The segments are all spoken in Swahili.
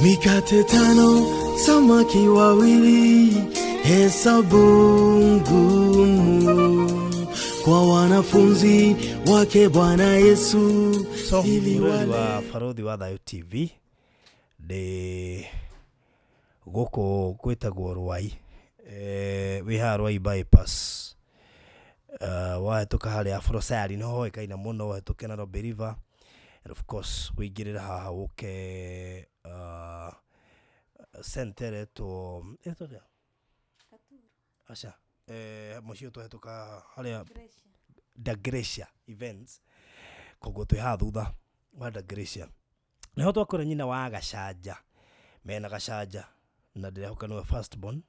Mikate 5, samaki wawili, hesabu ngumu kwa wanafunzi wake Bwana Yesu. So, murori wa Farodhi wa Thayo TV de goko gwetagwo Rwai wiha Rwai bypass wahituka haria Afrosari no hoikaina muno wahituke na Robe River, and of course wigirira haha uke sentere to etoria asha mucio tuhituka haria Da Gracia events kogo twiha thutha wa Da Gracia niho twakora nyina wa Gacanja mena Gacanja na ndirehoka niwe first born.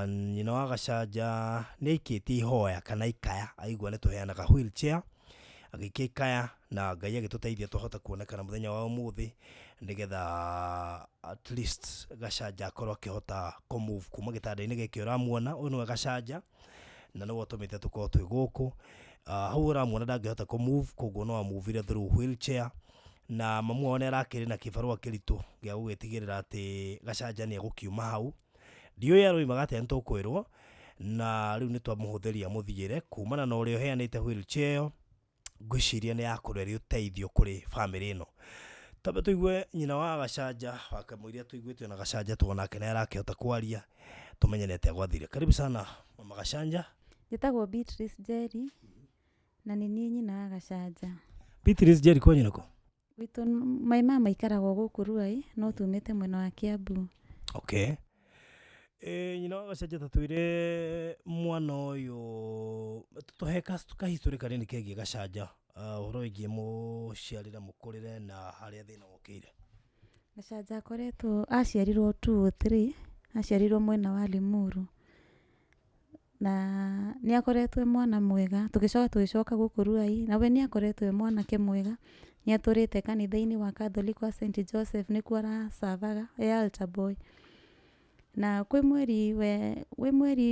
Nyina wa Gacanja ni ikiti hoya kana ikaya aigua ni tuheanaga wheelchair agikikaya na Ngai agituteithia tuhota kuonekana muthenya wa umuthi nigetha at least Gacanja akorwo akihota ku move kuma gitanda-ini giki uramuona uyu niwe Gacanja na no watumite tukorwo twi guku hau uramuona ndangihota ku move koguo no amuvire through wheelchair na mamu one arakiri na kibarua kiritu gia gugitigirira ati Gacanja ni egukiuma hau dio ya roi magate ntukwirwo na riu ni twamuhuthiria muthiire kumana na urio heanite wheelchair ngwiciria ni yakureria uteithio kuri family ino tabe tuigue nyina wa Gacanja wakamwiria tuiguite na Gacanja tuona kene arakihota kwaria tumenyenete gwathire. Karibu sana mama Gacanja. Njitagwo Beatrice Jerry na ni niĩ nyina wa Gacanja. Beatrice Jerry kwa nyina ko Witũ my mama ikaragwo gũkũ Rwai no tumĩte mwena wa Kiambu. Okay. Nyina wa Gacanja tatwire mwana uyu tutuheka tuka history kanini kegie Gacanja uhoro igie muciarire mukurire na haria thina wokire. Gacanja akoretwo aciarirwo 203 aciarirwo mwena wa Limuru na ni akoretwo mwana mwega tugicoka gũkũ Rwai na we ni akoretwo mwanake mwega ni aturite kanitha-ini wa Catholic wa St Joseph ni kuo aracavaga altar boy na kwi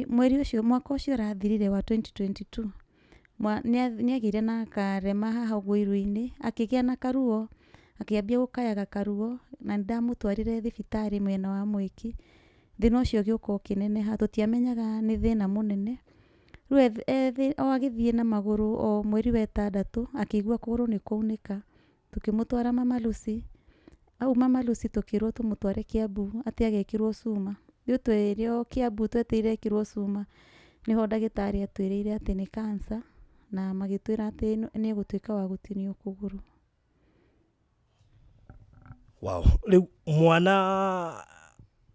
mweri ucio mwaka ucio rathirire wa 2022 ni agire na karema haha gwiru-ini akigia na karuo akiambia gukayaga karuo na ndamutwarire thibitari mwena wa Mwiki thina ucio giuka ukineneha tutiamenyaga ni thina munene riu o agithie na maguru o mweri wa 6 akigua kuguru ni kuunika tukimutwara Mama Lucy au Mama Lucy tukirwo tumutware Kiambu ati agekirwo cuma riu twerio Kiambu tweteire kirwo cuma niho ndagitari atwirire ati ni cancer na magitwira ati ni gutuika wa gutinio kuguru. Wow, riu mwana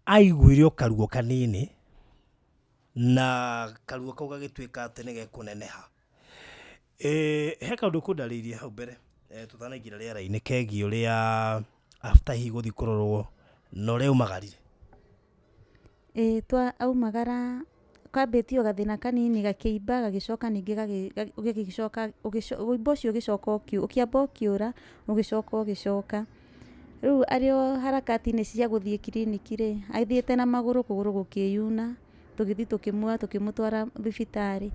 aiguire karuo kanini na karuo kau gagituika ati ni gekuneneha he kaundu kundaririe hau mbere tutanaingira riera-ini kegi uria after hi guthi kurorwo no riu magarire twa aumagara kwambitio gathina kanini gakiimba gagicoka ningi gagicoka uimbo ucio ugicoka ukiamba ukiura ugicoka ugicoka riu ario harakati-ini cia guthie kiriniki ri aithiite na maguru kuguru gukiyuna tugithi tukimutwara thibitari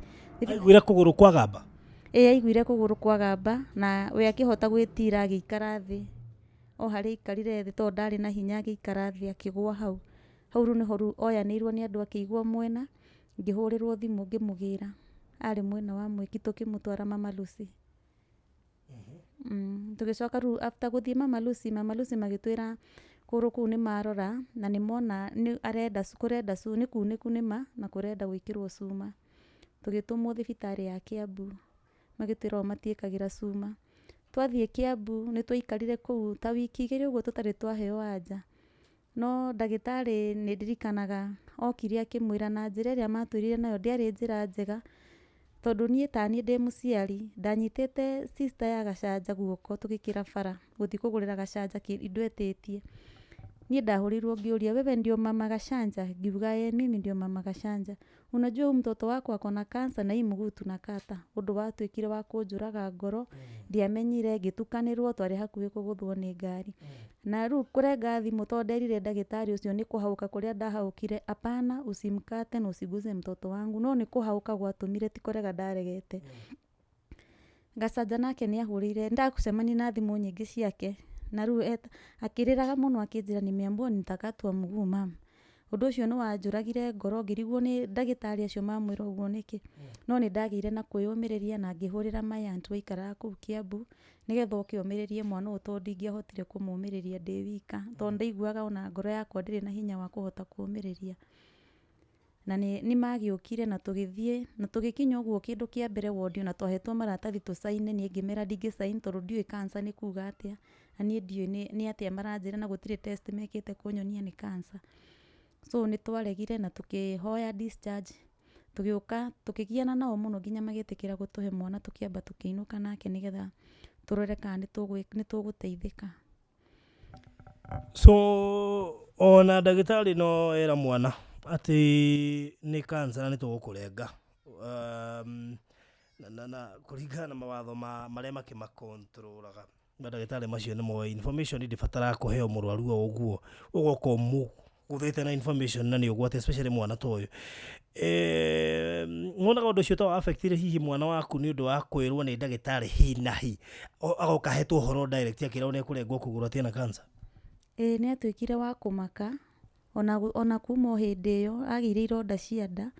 aiguire kuguru kwa gamba aiguire kuguru kwa gamba na we akihota gwitira agikara thi o hari ikarire thi to ndari na hinya agikara thi akigwa hau ru niho ru oyanirwo ni andu akigwa mwena ngihurirwo thimu ngimugira ari mwena wa Mwiki tukimutwara Mama Lucy. Tugicoka ru after guthie Mama Lucy magitwira kuru kuu ni marora na ni mona ni arenda kurenda su ni kuniku nima na kurenda gwikirwo cuma tugitumwo thibitari ya Kiambu magitwira matiikagira cuma twathie Kiambu ni twaikarire kuu ta wiki igiri uguo tutari twaheo anja no ndagitari ni ndirikanaga okire akimwira na njira iria matwirire nayo ndiari njira njega tondu nie tani ndi muciari ndanyitete sister ya Gacanja guoko tugikira bara guthi kugurira Gacanja indo etitie nie ndahurirwo ngiuria wewe ndio mama Gacanja ngiuga mimi ndio mama Gacanja unajua mtoto wako akona kansa na imugutu na kata undu watwikire wa kunjuraga ngoro ndiamenyire ngitukanirwo twari hakuhi kuguthwo ni ngari na riu kurenga thimu to nderire ndagitari ucio ni kuhauka kuria ndahaukire apana usimkate na usiguze mtoto wangu no ni kuhauka gwatumire tikorega ndaregete Gacanja nake ni ahurire ndakucemania na thimu nyingi ciake na rĩu akĩrĩraga mũno akĩnjĩra nimeambiwa nitakatwa mguu mama. Ũndũ ũcio nĩ wanjũragire ngoro ngĩrigwo nĩ ndagĩtarĩ acio mamwĩra ũguo nĩkĩ. No nĩ ndagĩire na kwĩyũmĩrĩria na ngĩhũrĩra my aunt waikaraga kũu Kiambu nĩgetha oke omĩrĩrie mwana ũyũ tondũ ndingĩahotire kũmũmĩrĩria ndĩ wika tondũ ndaiguaga ona ngoro yakwa ndĩrĩ na hinya wa kũhota kũmĩrĩria. Na nĩ magĩũkire na tũgĩthiĩ na tũgĩkinya ũguo kĩndũ kĩa mbere wodi ona twahetwo maratathi tũcaine niĩ ngĩmera ndingĩcaini tondũ ndiũĩ cancer nĩ kuga atĩa na niĩ ndiũĩ nĩ atĩa maranjĩra na gũtirĩ test mekĩte kũnyonia nĩ cancer. So nĩ twaregire na tũkĩhoya discharge tũgĩũka tũkĩgiana nao mũno nginya magĩtĩkĩra gũtũhe mwana tũkĩamba tũkĩinũka nake nĩgetha tũrore kana nĩ tũgũteithĩka. So ona ndagĩtarĩ no era mwana atĩ nĩ cancer na nĩ tũgũkũrenga na kũringana na mawatho marĩa makĩmakontrolaga ndagĩtarĩ macio nĩ moe information ndĩbataraga kũheo mũrwaru o ũguo ũgoka ũgũthĩte na information na nĩ ũgwate especially mwana ta ũyũ. Wonaga ũndũ ũcio ta wa affectire hihi mwana waku nĩ ũndũ wa kwĩrwo nĩ ndagĩtarĩ hi na hi agoka ahetwo ũhoro direct akĩrwo nĩ ekũrengwo kũgũrũ atĩ ena cancer? Nĩ atuĩkire wa kũmaka ona kuma o hĩndĩ ĩyo agĩire ironda cia nda,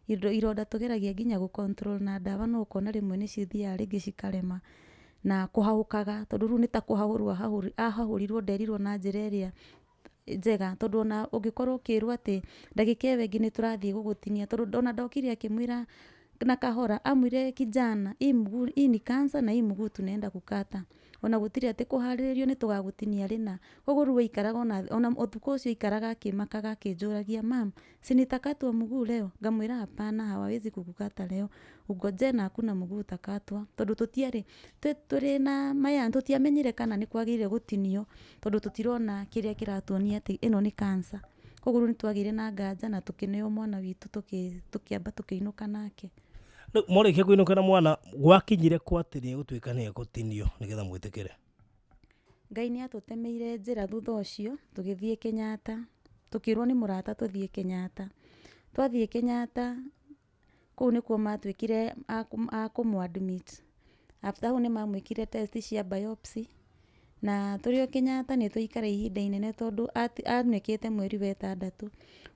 ironda tũgeragia nginya gũ control na ndawa no ũkona rĩmwe nĩ cithiaga rĩngĩ cikarema na kũhahũkaga tondũ rĩu nĩ ta kũhahũrwo ahahũrirwo nderirwo na njĩra ĩrĩa njega tondũ ona ũngĩkorwo ũkĩrwo atĩ ndagĩka ĩyo ĩngĩ nĩ tũrathiĩ gũgũtinia tondũ ona ndokire akĩmwĩra na kahora amwĩre kijana hii ni cancer na hii mguu tunaenda kukata ona gũtirĩ atĩ kũharĩrĩrio nĩ tũgagũtinia rĩna. Koguo rĩu aikaraga ona ũtukũ ũcio aikaraga akĩmakaga akĩnjũragia mam si nitakatwa mguu leo, ngamwĩra hapana hawawezi kukukata leo ungoje na hakuna mguu utakatwa tondũ tũtiarĩ tũrĩ na maya tũtiamenyire kana nĩ kwagĩrĩire gũtinio tondũ tũtirona kĩrĩa kĩratuonia atĩ ĩno nĩ cancer. Koguo rĩu nĩ twagĩire na nganja na tũkĩneo mwana witũ tũkĩamba tũkĩinũka nake. Mwarĩkia kũinũka na mwana gwakinyire kwatĩ nĩ egũtuĩka nĩ egũtinio nĩgetha mwĩtĩkĩre? Ngai nĩ atũtemeire njĩra thutha ũcio tũgĩthiĩ Kenyatta tũkĩrwo nĩ mũrata tũthiĩ Kenyatta. Twathiĩ Kenyatta kũu nĩkuo matuĩkire akũmũ-admit. After hau nĩ mamwĩkire test cia biopsy na tũrĩ o Kenyatta nĩ twaikara ihinda inene tondũ anekĩte mweri wa 6.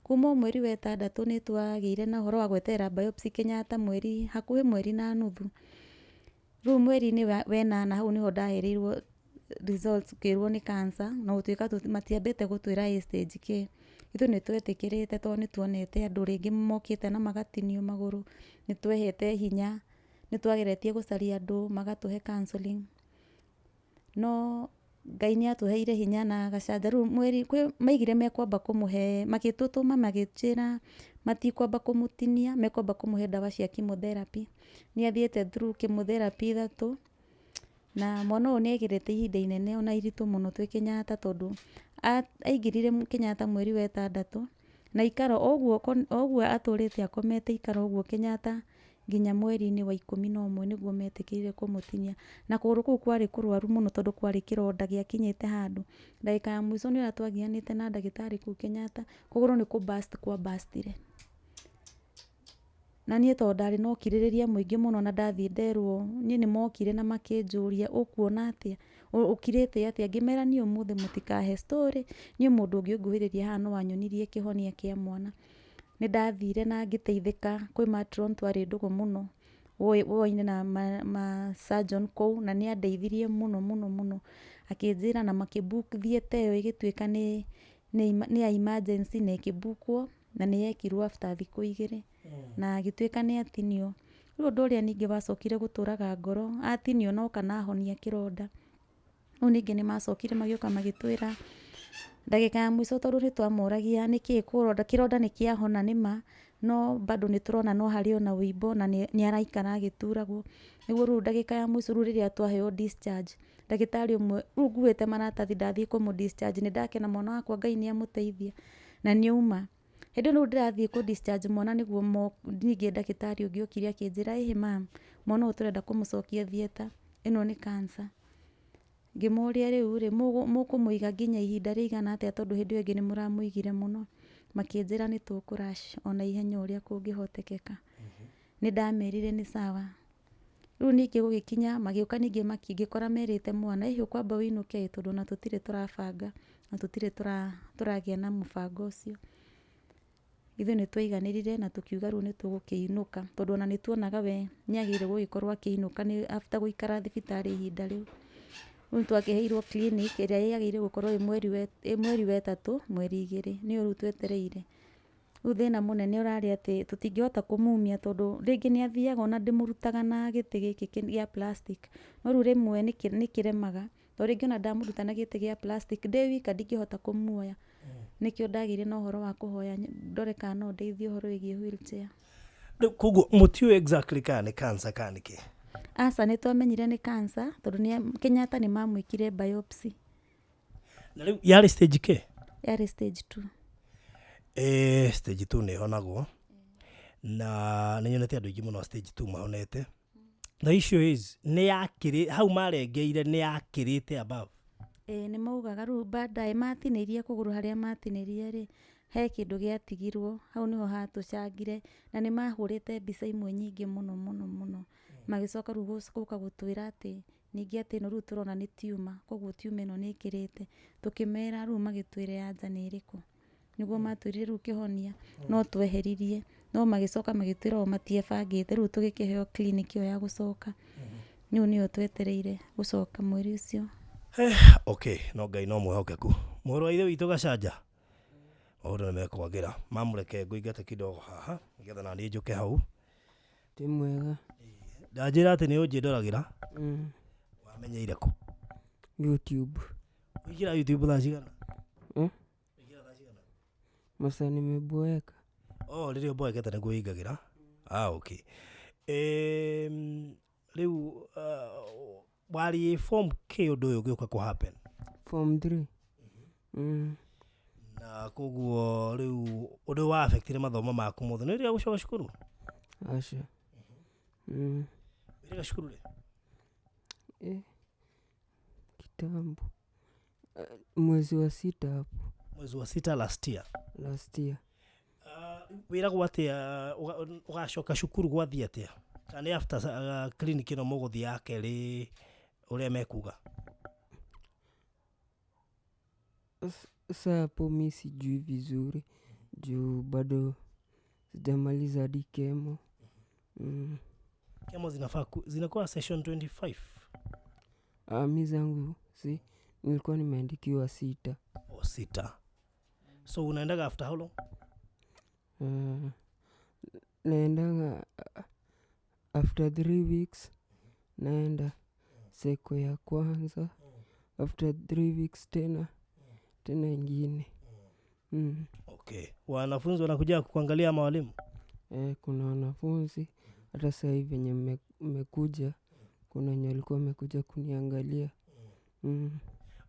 Kuma mweri wa 6 nĩ twagĩire na ũhoro wa gweterera biopsy Kenyatta hakuhĩ mweri na nuthu. Rĩu mweri-inĩ wa 8 hau nĩho ndahereirwo results kĩrwo nĩ cancer na gũtuĩka matiambĩte gũtwĩra stage K. Ithuĩ nĩ twetĩkĩrĩte tondũ nĩ tuonete andũ rĩngĩ mokĩte na magatinio magũrũ, nĩ twehete hinya, nĩ twageretie gũcaria andũ magatũhe counseling. No Ngai nĩ atũheire hinya na gacanja rĩu maigire mekwamba kũmũhe magĩtũtũma magĩtwĩra matikwamba kũmũtinia mekwamba kũmũhe ndawa cia chemotherapy. Nĩ athiĩte through chemotherapy 3 na mwana ũyũ nĩ egerete ihinda inene ona iritũ mũno twĩ Kenyatta tondũ aingĩrire Kenyatta mweri wa 6 na ikara ũguo atũrĩte akomete ikara ũguo Kenyatta nginya mweri-inĩ wa 11 nĩguo metĩkĩrire kũmũtinia na kũgũrũ kũu kwarĩ kũrwaru mũno tondũ kwarĩ kĩronda gĩakinyĩte handũ. Ndagĩka ya mũico nĩ twagianĩte na ndagĩtarĩ kũu Kenyatta kũgũrũ nĩ kũ-burst kwa-burstire. Na niĩ tondũ ndarĩ na ũkirĩrĩria mũingĩ mũno na ndathiĩ nderwo niĩ nĩ mokire na makĩnjũria ũkuona atĩa ũkirĩte atĩa, ngĩmera niĩ ũmũthĩ mũtikahe story niĩ mũndũ ũngĩ ũnguhĩrĩria haha no wanyonirie kĩhonia kĩa mwana. Nĩ ndathire na ngĩteithĩka kwĩ matron twarĩ ndũgũ mũno woine na ma-surgeon kũu na nĩ andeithirie mũno akĩnjĩra na makĩbook theatre ĩyo ĩgĩtuĩka nĩ ya emergency na ĩkĩbookwo na nĩ yekirwo after thikũ 2 na agĩtuĩka nĩ atinio. Rĩu ũndũ ũrĩa ningĩ wacokire gũtũraga ngoro atinio no kana ahonia kĩronda. Rĩu ningĩ nĩ macokire magĩũka magĩtwĩra ndagĩka ya mũico tondũ nĩ twamũragia nĩkĩĩ kĩronda nĩ kĩahona nĩma no bado nĩ tũrona no harĩ ona wĩimbo na nĩ araikara agĩturagwo. Nĩguo rĩu ndagĩka ya mũico rĩu rĩrĩa twaheo discharge ndagĩtarĩ ũmwe rĩu nguĩte maratathi ndathiĩ kũmũ-discharge nĩ ndakena mwana wakwa Ngai nĩ amũteithia na nĩ auma. Hĩndĩ ĩyo ndĩrathiĩ kũ-discharge mwana nĩguo ningĩ ndagĩtarĩ ũngĩ okire akĩnjĩra ĩhĩ mam mwana ũyũ tũrenda kũmũcokia theatre ĩno nĩ cancer. Ngĩmoria rĩu rĩ mũkũmũiga nginya ihinda rĩigana atĩa tondũ hĩndĩ ĩyo ĩngĩ nĩ mũramũigire mũno. Makĩnjĩra nĩ tũkũ-rush ona ihenya ũrĩa kũngĩhotekeka. Nĩ ndamerire nĩ sawa. Riu ningĩ gũgĩkinya magĩũka ningĩ makĩngĩkora merĩte mwana ihũ kwamba wĩinũke tondũ na tũtirĩ tũrabanga na tũtirĩ tũragĩa na mũbango ũcio. Ithuĩ nĩ twaiganĩrire na tũkiuga rĩu nĩ tũgũkĩinũka tondũ ona nĩ tuonaga we nĩagĩrĩire gũgĩkorwo akĩinũka nĩ after gũikara thibitarĩ ihinda rĩu. Rĩu twakĩheirwo clinic ĩrĩa yagĩrĩire gũkorwo mweri wetatũ mweri 2 nĩyo rĩu twetereire. Rĩu thĩna mũnene ũrarĩ atĩ tũtingĩhota kũmumia tondũ rĩngĩ nĩ athiaga ona ndĩmũrutaga na gĩtĩ gĩkĩ gĩa plastic no rĩu rĩmwe nĩ kĩremaga tondũ rĩngĩ ona ndamũruta na gĩtĩ gĩa plastic ndĩ wika ndingĩhota kũmuoya. Nĩkĩo ndagĩire na ũhoro wa kũhoya ndore kana no ndeithie ũhoro wĩgiĩ wheelchair. Koguo mũtiũ exactly kana nĩ cancer kana nĩkĩ? Aca nĩ twamenyire nĩ cancer tondũ Kenyatta nĩ mamwĩkire biopsy. Na rĩu yarĩ stage kĩ? Yarĩ stage 2. Stage 2 nĩ honagwo na nĩ nyonete andũ aingĩ mũno stage 2 mahonete. The issue is nĩ yakĩrĩ hau marengeire nĩ yakĩrĩte above. Nĩ maugaga rĩu baadaye matinĩirie kũgũrũ harĩa matinĩirie rĩ he kĩndũ gĩatigirwo hau nĩho hatũcangire na nĩ mahũrĩte mbica imwe nyingĩ mũno magĩcoka rĩu gũka gũtwĩra atĩ ningĩ atĩ no rĩu tũrona nĩ tiuma koguo tiuma ĩno nĩ ĩkĩrĩte tũkĩmera rĩu magĩtwĩre yanja nĩ ĩrĩkũ nĩguo matwĩrire rĩu kĩhonia no tweheririe no magĩcoka magĩtwĩra o matiebangĩte rĩu tũgĩkĩheo clinic ĩyo ya gũcoka rĩu nĩyo twetereire gũcoka mweri ũcio. Okay, no Ngai no mwĩhokeku. Mũrũ wa ithe witũ Gacanja maũndũ nĩ mekwagĩra mamũreke ngũingate kidogo haha nĩgetha na niĩ njũke hau. Ti mwega. Ndanjĩra atĩ nĩ ũnjĩndoragĩra. Wamenyeire kũ? YouTube. Wĩkĩra YouTube thaa cigana? Wĩkĩra thaa cigana? Masaa nimeboeka. Rĩrĩa ũmboekete nĩguo wĩingagĩra? Okay. Rĩu wari form K ũndũ ũyũ ũgĩũka kũ happen? Form 3. Na koguo rĩu ũndũ wa affectire mathomo maku mothe nĩ rĩrĩa gũcoka cukuru? Aca. Wĩrĩga cukuru rĩ? Kitambo. Mwezi wa 6 hapo. Mwezi wa 6 last year? Last year. Wĩragwo atĩa ũgacoka cukuru gwathiĩ atĩa? Kana after clinic ĩno mũgũthiĩ ya kerĩ ũrĩa mekuga? Sasa hapo mimi sijui vizuri juu bado sijamaliza hadi kemo. Kemo zinakuwa session 25? Mimi zangu nilikuwa nimeandikiwa 6. 6. So unaendaga after how long? Naendaga after 3 weeks naenda seko ya kwanza. After 3 weeks tena ingine. Okay. Wanafunzi wanakuja kuangalia mawalimu? Kuna wanafunzi hata sasa hivi venye mmekuja kuna wenye walikuwa wamekuja kuniangalia.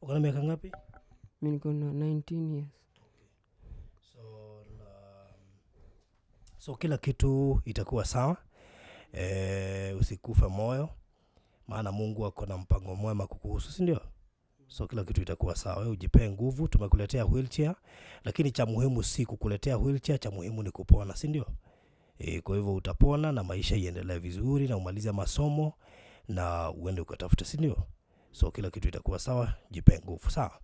Uko na miaka ngapi? Mimi niko na 19 years. So kila kitu itakuwa sawa. Usikufe moyo maana Mungu ako na mpango mwema kukuhusu, si ndio? So kila kitu itakuwa sawa. Wewe ujipe nguvu, tumekuletea wheelchair, lakini cha muhimu si kukuletea wheelchair, cha muhimu ni kupona, si ndio? Kwa hivyo utapona na maisha iendelee vizuri na umalize masomo na uende ukatafuta, si ndio? So kila kitu itakuwa sawa, jipe nguvu, sawa?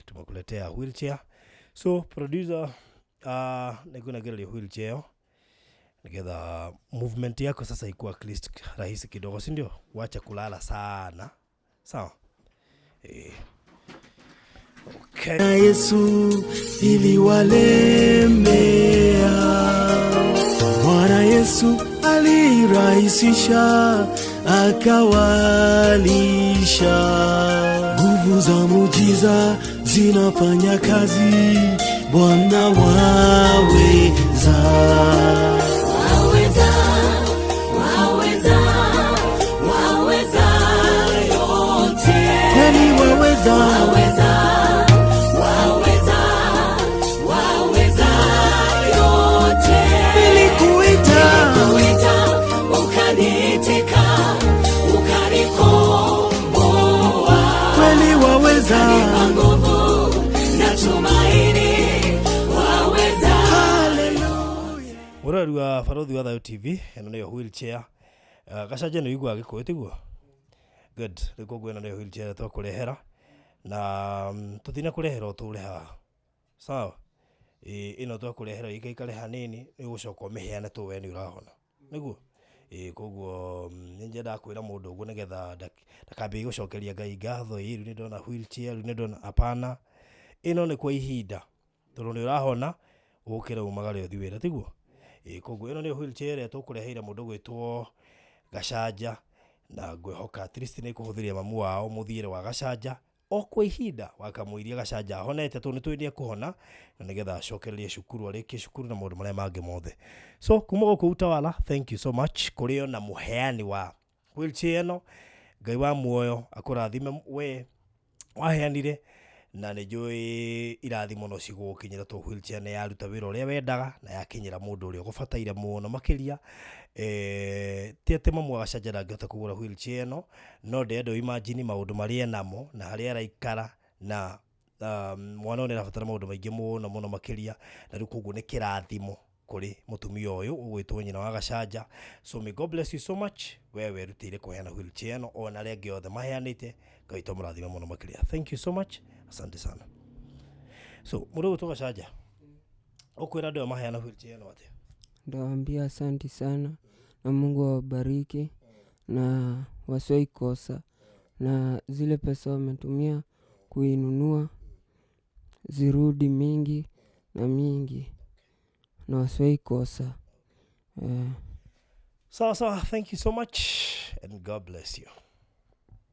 Tumekuletea wheelchair. So producer nikuna gari wheelchair. Nigetha movement yako sasa ikuwa at least rahisi kidogo, si ndio? Wacha kulala sana. Sawa? Okay. Na Yesu iliwalemea. Bwana Yesu alirahisisha akawalisha. Nguvu za muujiza zinafanya kazi. Bwana waweza. Murari wa Farodhi wa Thayo TV eno nĩyo wheelchair Gacaja nĩ igua gĩkũyũ tiguo. Good. Rĩu gwĩna nĩ wheelchair twakũrehera na tũtina kũrehera ũtũre haha. Sawa. Ĩno twakũrehera ikaikare hanini nĩ ũgũcoka ũmĩheane tu we nĩ ũrahona. Nĩguo. Koguo nĩnjenda kwĩra mũndũ ũguo nĩgetha ndakambie gũcokeria Ngai ngatho rĩu nĩ ndona wheelchair rĩu nĩ ndona hapana. Ĩno nĩ kwa ihinda. Tondũ nĩ ũrahona ũkĩra umagare ũthiĩ wĩra tiguo. Koguo ĩno nĩ wheelchair ĩrĩa tũkũreheire mũndũ gwĩtwo Gacaja na ngwĩhoka at least nĩ kũhũthĩria mamu wao mũthiĩre wa Gacaja o kwa ihinda wakamũiria Gacaja ahonete tondũ nĩ twĩnie kũhona na nĩgetha acokererie cukuru arĩkie cukuru na maũndũ marĩa mangĩ mothe. So kuma gũkũ Utawala, thank you so much kũrĩ o na mũheani wa wheelchair ĩno. Ngai wa muoyo akũrathime we waheanire na nĩ njũĩ irathimo no cigũkinyĩra to wheelchair nĩ yaruta wĩra ũrĩa wendaga na yakinyĩra mũndũ ũrĩa ũgũbataire mũno makĩria. Ti atĩ mamu wa Gacaja ndangĩhota kũgũra wheelchair ĩno no ndendo imagine maũndũ marĩa enamo na harĩa araikara na mwana ũyũ nĩ arabatara maũndũ maingĩ mũno mũno makĩria na rĩu koguo nĩ kĩrathimo kũrĩ mũtumia ũyũ ũgwĩtwo nyina wa Gacaja. So may God bless you so much we werutĩire kũheana wheelchair ĩno ona arĩa angĩ othe maheanĩte. Ngai tũmũrathime mũno makĩria. Thank you so much. Asante sana. So mũndũ ũgwĩtwo Gacaja ũkwĩra andũ maheana wheelchair ĩno atĩa? Ndawaambia asante sana na Mungu awabariki na wasiwaikosa na zile pesa wametumia kuinunua zirudi mingi na mingi na wasiwaikosa. So thank you so much and God bless you.